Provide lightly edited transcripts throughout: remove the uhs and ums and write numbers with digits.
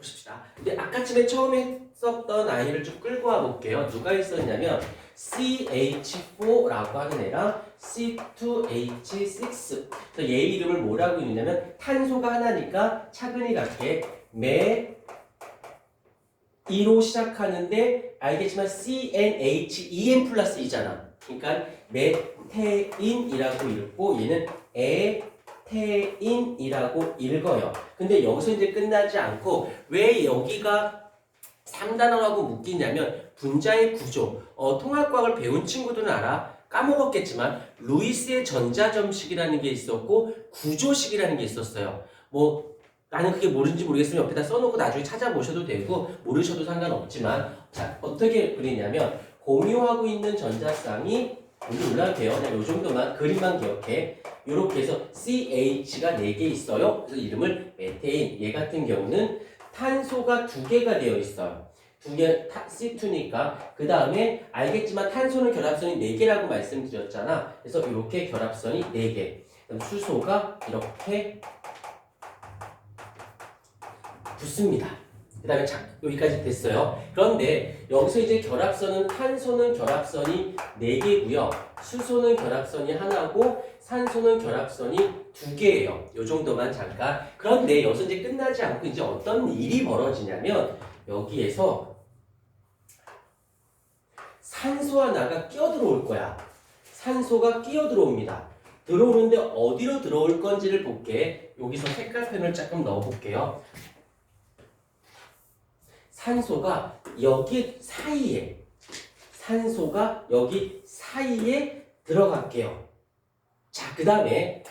보십시다. 근데 아까쯤에 처음에 썼던 아이를 좀 끌고 와 볼게요. 누가 있었냐면 CH4라고 하는 애랑 C2H6. 그래서 얘 이름을 뭐라고 읽냐면 탄소가 하나니까 차근히 갈게. 메이로 시작하는데 알겠지만 CnH2n 플러스 이잖아. 그러니까 메테인이라고 읽고 얘는 에테인이라고 읽어요. 근데 여기서 이제 끝나지 않고 왜 여기가 3단원하고 묶이냐면 분자의 구조. 통합과학을 배운 친구들은 알아. 까먹었겠지만 루이스의 전자점식이라는 게 있었고 구조식이라는 게 있었어요. 뭐 나는 그게 모르는지 모르겠으면 옆에다 써놓고 나중에 찾아보셔도 되고 모르셔도 상관없지만 자 어떻게 그리냐면 공유하고 있는 전자쌍이 여기 올라도 돼요. 그냥 요 정도만 그림만 기억해. 이렇게 해서 CH가 4개 있어요. 그래서 이름을 메테인. 얘 같은 경우는 탄소가 2개가 되어 있어요. 2개 C2니까 그 다음에 알겠지만 탄소는 결합선이 4개라고 말씀드렸잖아. 그래서 이렇게 결합선이 4개. 그럼 수소가 이렇게 붙습니다. 그 다음에 여기까지 됐어요. 그런데 여기서 이제 결합선은 탄소는 결합선이 4개고요. 수소는 결합선이 하나고 산소는 결합선이 2개예요. 요 정도만 잠깐. 그런데 여기서 이제 끝나지 않고 이제 어떤 일이 벌어지냐면 여기에서 산소 하나가 끼어들어올 거야. 산소가 끼어들어옵니다. 들어오는데 어디로 들어올 건지를 볼게. 여기서 색깔펜을 조금 넣어볼게요. 산소가 여기 사이에 들어갈게요. 자, 그 다음에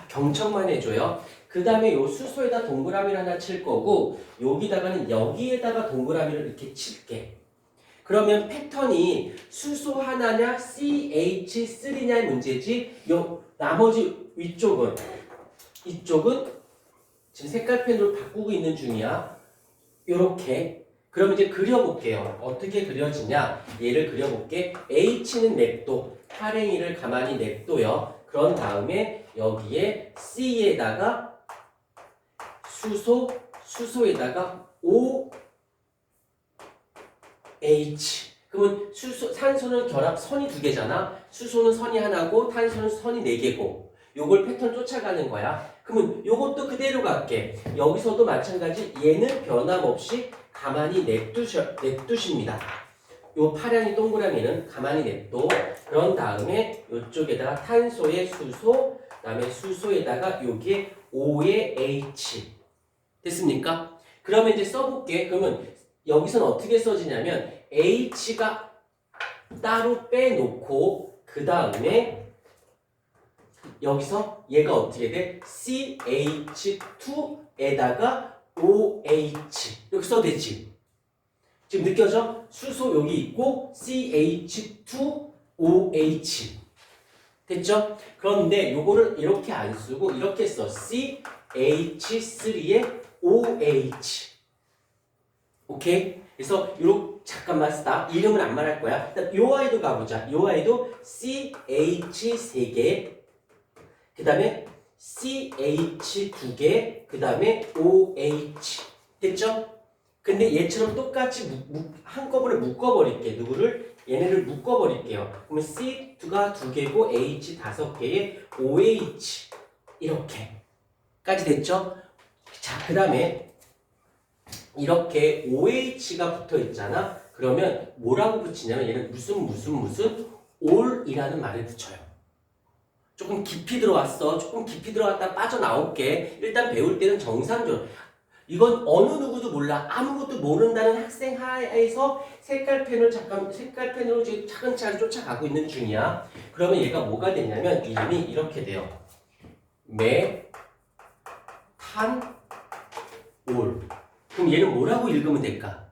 경청만 해줘요. 그 다음에 요 수소에다 동그라미를 하나 칠 거고 여기다가는 여기에다가 동그라미를 이렇게 칠게. 그러면 패턴이 수소 하나냐 CH3냐의 문제지. 요 나머지 이쪽은 지금 색깔펜으로 바꾸고 있는 중이야. 요렇게. 그럼 이제 그려볼게요. 어떻게 그려지냐? 얘를 그려볼게. H는 냅둬. 활행이를 가만히 냅둬요. 그런 다음에 여기에 C에다가 수소에다가 OH. 그러면 산소는 결합선이 2개잖아. 수소는 선이 하나고 탄소는 선이 4개고. 요걸 패턴 쫓아가는 거야. 그러면 요것도 그대로 갈게. 여기서도 마찬가지 얘는 변함없이 가만히 냅두십니다. 요 파란이 동그라미는 가만히 냅둬. 그런 다음에 요쪽에다가 탄소에 수소, 그 다음에 수소에다가 여기에 O에 H. 됐습니까? 그러면 이제 써볼게. 그러면 여기서는 어떻게 써지냐면 H가 따로 빼놓고 그 다음에 여기서 얘가 어떻게 돼? CH2에다가 OH 이렇게 써도 되지? 지금 느껴져? 수소 여기 있고 CH2OH 됐죠? 그런데 요거를 이렇게 안 쓰고 이렇게 써. CH3에 OH 오케이? 그래서 요렇게 잠깐만 쓰다. 이름은 안 말할 거야. 요 아이도 가보자. 요 아이도 CH 3개 그 다음에 CH 2개, 그 다음에 OH. 됐죠? 근데 얘처럼 똑같이 한꺼번에 묶어버릴게. 누구를? 얘네를 묶어버릴게요. 그러면 C2가 2개고 H 5개에 OH. 이렇게까지 됐죠? 자, 그 다음에 이렇게 OH가 붙어 있잖아? 그러면 뭐라고 붙이냐면 얘는 무슨 올이라는 말을 붙여요. 조금 깊이 들어왔어. 조금 깊이 들어왔다 빠져나올게. 일단 배울 때는 정상적으로. 이건 어느 누구도 몰라. 아무것도 모른다는 학생 하에서 색깔펜으로 지금 차근차근 쫓아가고 있는 중이야. 그러면 얘가 뭐가 되냐면 이름이 이렇게 돼요. 메탄올. 그럼 얘는 뭐라고 읽으면 될까?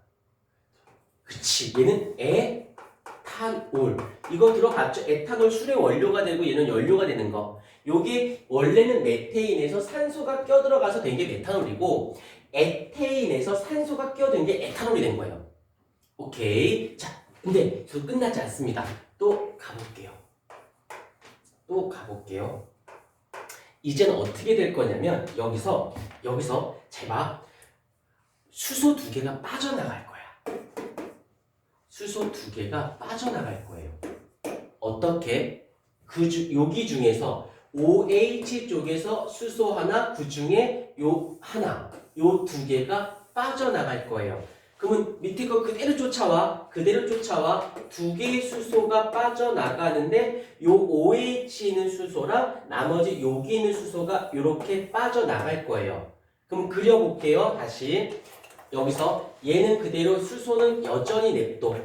그치. 얘는 에탄올. 이거 들어봤죠? 에탄올 술의 원료가 되고 얘는 연료가 되는 거. 요게 원래는 메테인에서 산소가 껴들어가서 된 게 메탄올이고 에테인에서 산소가 껴든 게 에탄올이 된 거예요. 오케이. 자, 근데 저 끝나지 않습니다. 또 가볼게요. 이제는 어떻게 될 거냐면 여기서 잘 봐. 수소 두 개가 빠져나갈 거야. 수소 두 개가 빠져나갈 거예요. 어떻게? 여기 중에서 OH 쪽에서 수소 하나, 그 중에 요 하나, 요 두 개가 빠져나갈 거예요. 그러면 밑에 거 그대로 쫓아와. 두 개의 수소가 빠져나가는데 요 OH 있는 수소랑 나머지 여기 있는 수소가 이렇게 빠져나갈 거예요. 그럼 그려볼게요. 다시. 여기서 얘는 그대로 수소는 여전히 냅둬.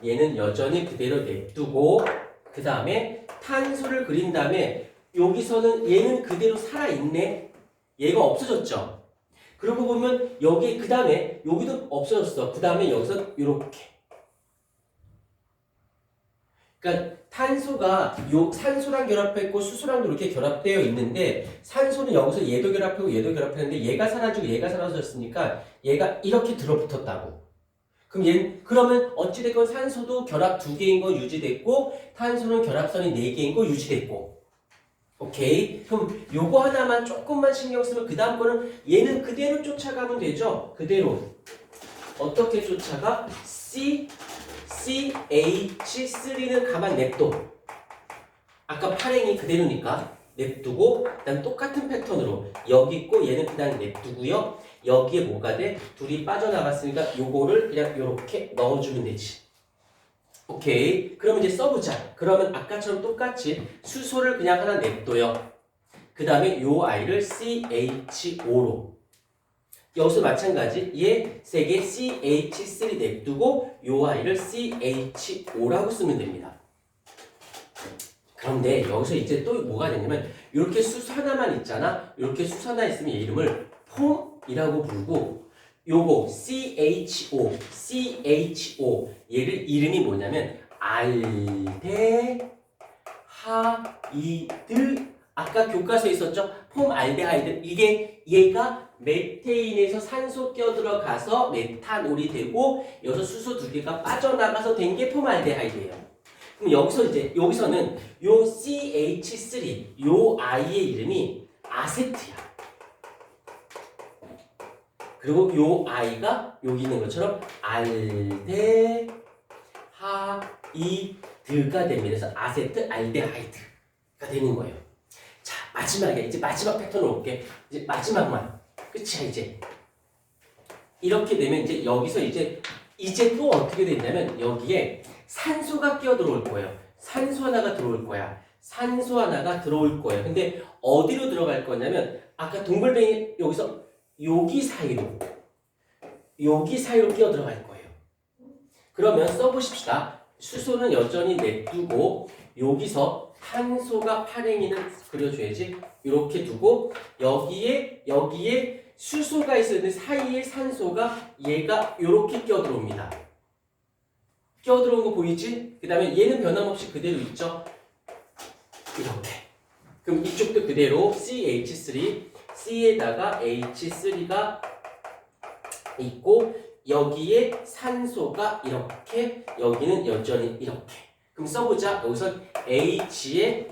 얘는 여전히 그대로 냅두고 그 다음에 탄소를 그린 다음에 여기서는 얘는 그대로 살아있네. 얘가 없어졌죠. 그러고 보면 여기 그 다음에 여기도 없어졌어. 그 다음에 여기서 이렇게. 그러니까 탄소가 산소랑 결합했고 수소랑도 이렇게 결합되어 있는데 산소는 여기서 얘도 결합하고 얘도 결합했는데 얘가 사라지고 얘가 사라졌으니까 얘가 이렇게 들어붙었다고. 그러면 어찌됐건 산소도 결합 2개인 거 유지됐고 탄소는 결합선이 4개인 거 유지됐고. 오케이? 그럼 요거 하나만 조금만 신경 쓰면 그 다음 거는 얘는 그대로 쫓아가면 되죠? 그대로. 어떻게 쫓아가? CH3는 가만 냅둬. 아까 팔행이 그대로니까 냅두고 그다음 똑같은 패턴으로 여기 있고 얘는 그냥 냅두고요. 여기에 뭐가 돼? 둘이 빠져나갔으니까 요거를 그냥 요렇게 넣어주면 되지. 오케이. 그럼 이제 써보자. 그러면 아까처럼 똑같이 수소를 그냥 하나 냅둬요. 그 다음에 요 아이를 CH5로. 여기서 마찬가지. 얘 세 개 CH3 냅두고 요 아이를 CH5라고 쓰면 됩니다. 그런데 여기서 이제 또 뭐가 되냐면 이렇게 수소 하나만 있잖아. 이렇게 수소 하나 있으면 얘 이름을 폼이라고 부르고 요거 CH5 얘를 이름이 뭐냐면 알데하이드. 아까 교과서에 있었죠? 폼알데하이드. 얘가 메테인에서 산소 껴들어가서 메탄올이 되고 여기서 수소 두 개가 빠져나가서 된 게 폼알데하이드예요. 그럼 여기서는 요 CH3 요 아이의 이름이 아세트야. 그리고 요 아이가 여기 있는 것처럼 알데하이드가 됩니다. 그래서 아세트 알데하이드가 되는 거예요. 자, 마지막에 이제 마지막 패턴으로 올게. 이제 마지막만 끝이야 이제. 이렇게 되면 이제 여기서 이제 또 어떻게 되냐면 여기에 산소가 끼어 들어올 거예요. 산소 하나가 들어올 거예요. 근데 어디로 들어갈 거냐면 아까 동글뱅이 여기서 여기 사이로 끼어 들어갈 거예요. 그러면 써보십시다. 수소는 여전히 냅두고 여기서 탄소가 8행위는 그려줘야지. 이렇게 두고 여기에 수소가 있었는데 사이에 산소가 얘가 이렇게 끼어 들어옵니다. 끼어 들어온 거 보이지? 그 다음에 얘는 변함없이 그대로 있죠? 이렇게. 그럼 이쪽도 그대로 CH3 C에다가 H3가 있고 여기에 산소가 이렇게 여기는 여전히 이렇게. 그럼 써보자. 여기서 H에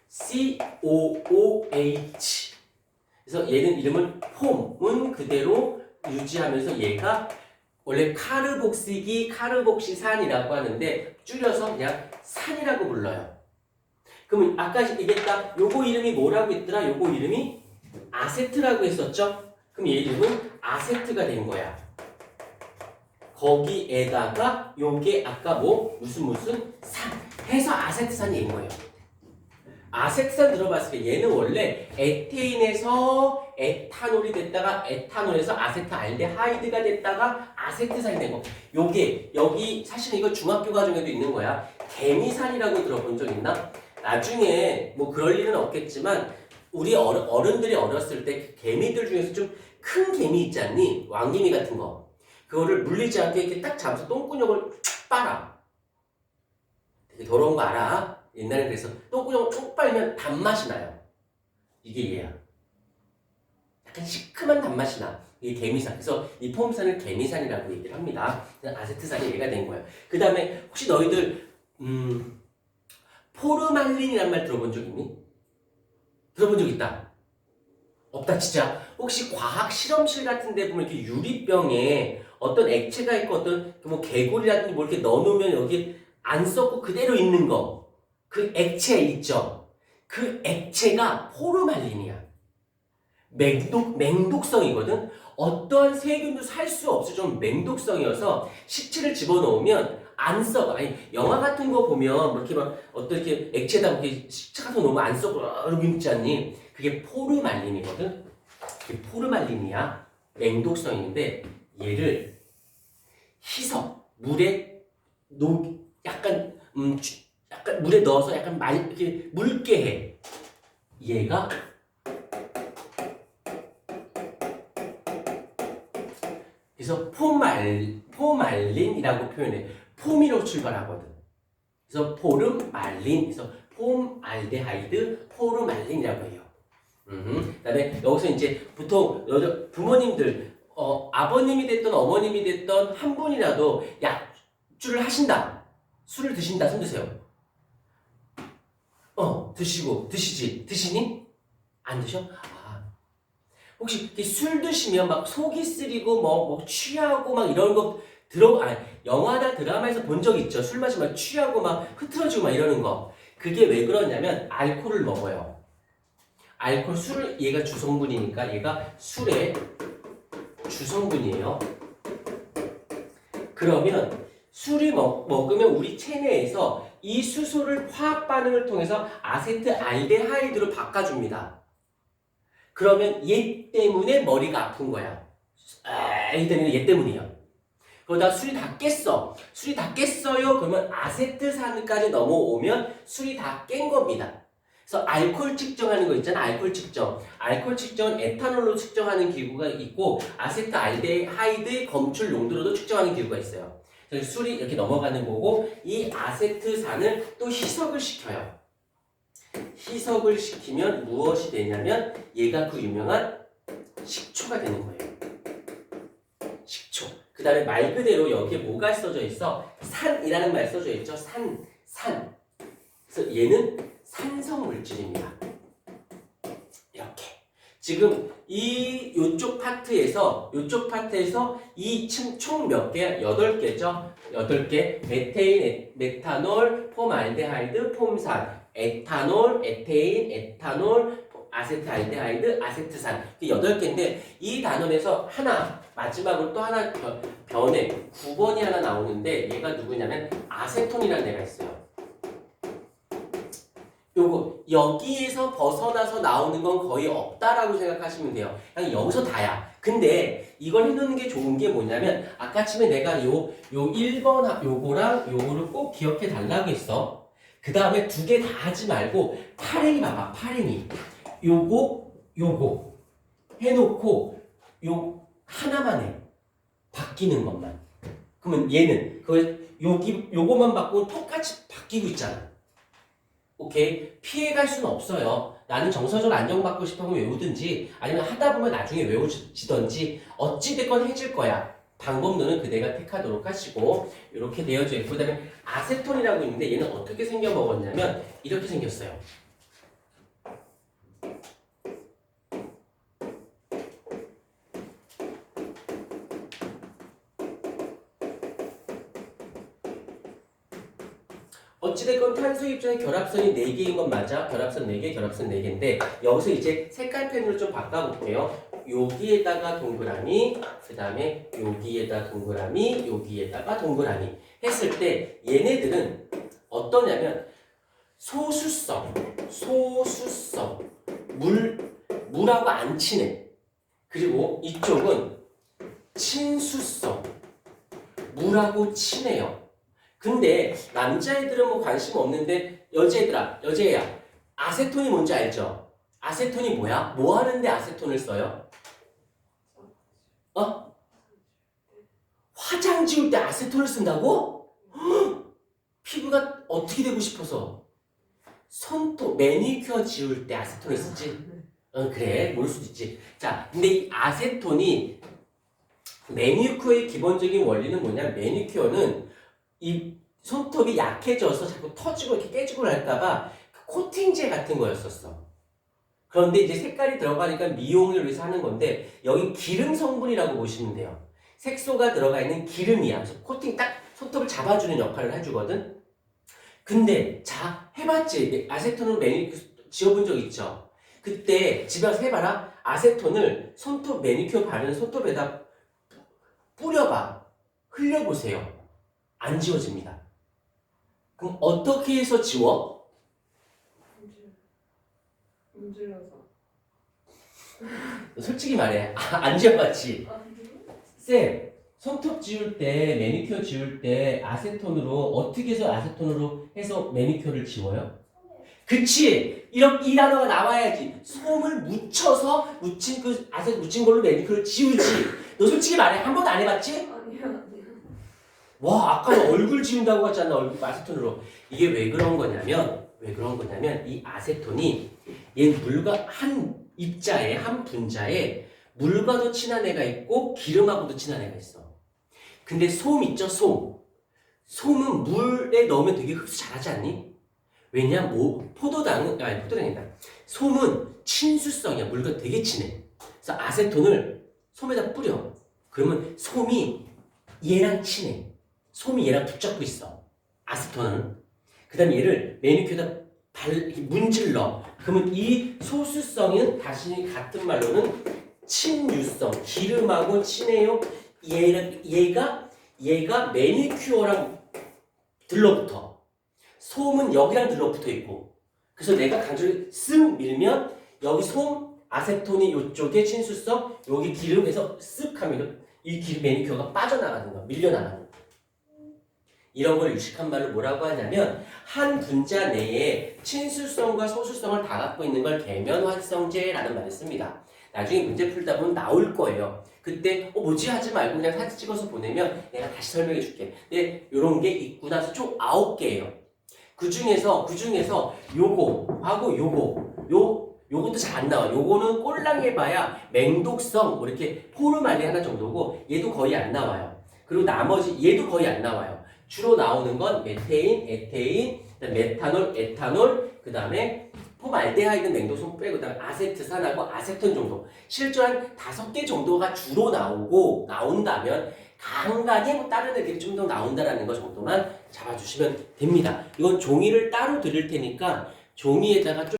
COOH. 그래서 얘는 이름을 폼은 그대로 유지하면서 얘가 원래 카르복시산이라고 하는데 줄여서 그냥 산이라고 불러요. 그럼 아까 얘기했다. 요거 이름이 뭐라고 했더라? 요거 이름이 아세트라고 했었죠? 그럼 얘 이름은 아세트가 된 거야. 거기에다가 요게 아까 무슨 산 해서 아세트산이 된 거예요. 아세트산 들어봤을 때 얘는 원래 에테인에서 에탄올이 됐다가 에탄올에서 아세트알데하이드가 됐다가 아세트산이 된 거. 요게 여기 사실 이거 중학교 과정에도 있는 거야. 개미산이라고 들어본 적 있나? 나중에 그럴 일은 없겠지만 우리 어른들이 어렸을 때 개미들 중에서 좀 큰 개미 있지 않니? 왕개미 같은 거. 그거를 물리지 않게 이렇게 딱 잡아서 똥구녕을 쭉 빨아. 되게 더러운 거 알아? 옛날에 그래서 똥구녕을 쭉 빨면 단맛이 나요. 이게 얘야. 약간 시큼한 단맛이 나. 이게 개미산. 그래서 이 폼산을 개미산이라고 얘기를 합니다. 아세트산이 얘가 된 거예요. 그 다음에 혹시 너희들 포르말린이란 말 들어본 적 있니? 들어본 적 있다? 없다 진짜. 혹시 과학 실험실 같은 데 보면 이렇게 유리병에 어떤 액체가 있고 어떤 뭐 개골이라든지 뭐 이렇게 넣어놓으면 여기 안 썩고 그대로 있는 거. 그 액체 있죠? 그 액체가 포르말린이야. 맹독성이거든? 어떠한 세균도 살 수 없을 정도 맹독성이어서 식초를 집어넣으면 안 썩어. 아니, 영화 같은 거 보면 뭐 이렇게 막 어떤 이렇게 액체에다 이렇게 식초 같은 거 넣으면 안 썩어. 이러고 있지 않니? 그게 포르말린이거든? 그게 포르말린이야. 맹독성인데 얘를 희석, 물에 약간 약간 물에 넣어서 약간 이렇게 묽게 해. 얘가 그래서 포말린이라고 표현해. 폼이로 출발하거든. 그래서 포름말린, 그래서 폼알데하이드, 포르말린이라고 해요. 그다음에 여기서 이제 보통 부모님들, 아버님이 됐던 어머님이 됐던 한 분이라도 약주를 하신다. 술을 드신다. 손 드세요. 드시니? 안 드셔? 혹시 술 드시면 막 속이 쓰리고 뭐 취하고 막 이런 거 영화나 드라마에서 본 적 있죠? 술 마시면 취하고 막 흐트러지고 막 이러는 거. 그게 왜 그러냐면 알코올을 먹어요. 술을 얘가 주성분이니까 얘가 술의 주성분이에요. 그러면 술이 먹으면 우리 체내에서 이 수소를 화학 반응을 통해서 아세트알데하이드로 바꿔줍니다. 그러면 얘 때문에 머리가 아픈 거야. 얘 때문이야. 그러다 술이 다 깼어. 술이 다 깼어요. 그러면 아세트산까지 넘어오면 술이 다 깬 겁니다. 그래서 알코올 측정하는 거 있잖아. 알코올 측정은 에탄올로 측정하는 기구가 있고 아세트알데하이드의 검출 농도로도 측정하는 기구가 있어요. 그래서 술이 이렇게 넘어가는 거고 이 아세트산을 또 희석을 시켜요. 희석을 시키면 무엇이 되냐면 얘가 그 유명한 식초가 되는 거예요. 식초. 그 다음에 말 그대로 여기에 뭐가 써져 있어? 산이라는 말 써져 있죠. 산. 그래서 얘는 산성 물질입니다. 이렇게. 지금 요쪽 파트에서 이 총 몇 개? 8개죠. 8개. 메테인, 메탄올, 폼알데하이드, 폼산. 에탄올, 에테인, 에탄올, 아세트알데하이드, 아세트산. 8개인데 이 단원에서 하나 마지막으로 또 하나 변해 9번이 하나 나오는데 얘가 누구냐면 아세톤이라는 애가 있어요. 요거 여기에서 벗어나서 나오는 건 거의 없다라고 생각하시면 돼요. 그냥 여기서 다야. 근데 이걸 해놓는 게 좋은 게 뭐냐면 아까 처음에 내가 요 1번 요거랑 요거를 꼭 기억해 달라고 했어. 그 다음에 2개 다 하지 말고 파랭이 봐봐. 파랭이 요거 해놓고 요 하나만 해. 바뀌는 것만. 그러면 얘는 요거만 바꾸면 똑같이 바뀌고 있잖아. 오케이? 피해갈 수는 없어요. 나는 정서적으로 안정받고 싶으면 외우든지 아니면 하다 보면 나중에 외워지던지 어찌됐건 해질 거야. 방법론은 그대가 택하도록 하시고 이렇게 되어져 있고 그 다음에 아세톤이라고 있는데 얘는 어떻게 생겨 먹었냐면 이렇게 생겼어요. 어찌됐건 탄소 입장에 결합선이 4개인 건 맞아. 결합선 4개, 결합선 4개인데 여기서 이제 색깔 펜으로 좀 바꿔볼게요. 여기에다가 동그라미, 그 다음에 여기에다 동그라미, 여기에다가 동그라미 했을 때 얘네들은 어떠냐면 소수성, 물하고 안 친해. 그리고 이쪽은 친수성, 물하고 친해요. 근데 남자애들은 뭐 관심 없는데 여자애야 아세톤이 뭔지 알죠? 아세톤이 뭐야? 뭐 하는데 아세톤을 써요? 화장 지울 때 아세톤을 쓴다고? 피부가 어떻게 되고 싶어서 손톱 매니큐어 지울 때 아세톤을 쓰지? 그래 모를 수도 있지. 자 근데 이 아세톤이 매니큐어의 기본적인 원리는 뭐냐? 매니큐어는 이 손톱이 약해져서 자꾸 터지고 이렇게 깨지고 할까봐 코팅제 같은 거였었어. 그런데 이제 색깔이 들어가니까 미용을 위해서 하는 건데 여기 기름 성분이라고 보시면 돼요. 색소가 들어가 있는 기름이야. 그래서 코팅 딱 손톱을 잡아주는 역할을 해주거든. 근데 자 해봤지? 아세톤으로 매니큐어 지워본 적 있죠? 그때 집에 와서 해봐라. 아세톤을 손톱 매니큐어 바르는 손톱에다 뿌려봐. 흘려보세요. 안 지워집니다. 그럼 어떻게 해서 지워? 문질러서. 솔직히 말해. 안 지워봤지? 쌤, 손톱 지울 때, 매니큐어 지울 때 아세톤으로 어떻게 해서 아세톤으로 해서 매니큐어를 지워요? 그치! 이런 이 단어가 나와야지. 솜을 묻혀서 묻힌 그 아세톤 묻힌 걸로 매니큐어를 지우지. 너 솔직히 말해. 한 번도 안 해봤지? 아니요. 와, 아까 얼굴 지운다고 하잖아. 얼굴 아세톤으로. 이게 왜 그런 거냐면 이 아세톤이 얘 물과 한 입자에 한 분자에 물과도 친한 애가 있고 기름하고도 친한 애가 있어. 근데 솜 있죠, 솜. 솜은 물에 넣으면 되게 흡수 잘하지 않니? 왜냐, 포도당이다. 솜은 친수성이야. 물과 되게 친해. 그래서 아세톤을 솜에다 뿌려. 그러면 솜이 얘랑 친해. 솜이 얘랑 붙잡고 있어. 아세톤은. 그 다음에 얘를 매니큐어에다 문질러. 그러면 이 소수성은 다시 같은 말로는 친유성. 기름하고 친해요. 얘가 매니큐어랑 들러붙어. 솜은 여기랑 들러붙어 있고. 그래서 내가 강철을 쓱 밀면 여기 솜, 아세톤이 이쪽에 친수성, 여기 기름에서 쓱 하면 이 기름 매니큐어가 빠져나가는 거야. 밀려나가는 거야. 이런 걸 유식한 말로 뭐라고 하냐면 한 분자 내에 친수성과 소수성을 다 갖고 있는 걸 계면활성제라는 말을 씁니다. 나중에 문제 풀다 보면 나올 거예요. 그때 뭐지 하지 말고 그냥 사진 찍어서 보내면 내가 다시 설명해 줄게. 근데 이런 게 있고 나서 총 9개예요. 그 중에서 요거하고 요것도 잘 안 나와. 요거는 꼴랑 해봐야 맹독성 뭐 이렇게 포르말린 하나 정도고 얘도 거의 안 나와요. 그리고 나머지 얘도 거의 안 나와요. 주로 나오는 건 메테인, 에테인, 메탄올, 에탄올, 그 다음에 포말데하이드 맹독성 빼고 그다음에 아세트산하고 아세톤 정도. 실제로 한 5개 정도가 주로 나온다면 간간히 뭐 다른 애들이 좀 더 나온다라는 거 정도만 잡아주시면 됩니다. 이건 종이를 따로 드릴 테니까 종이에다가 좀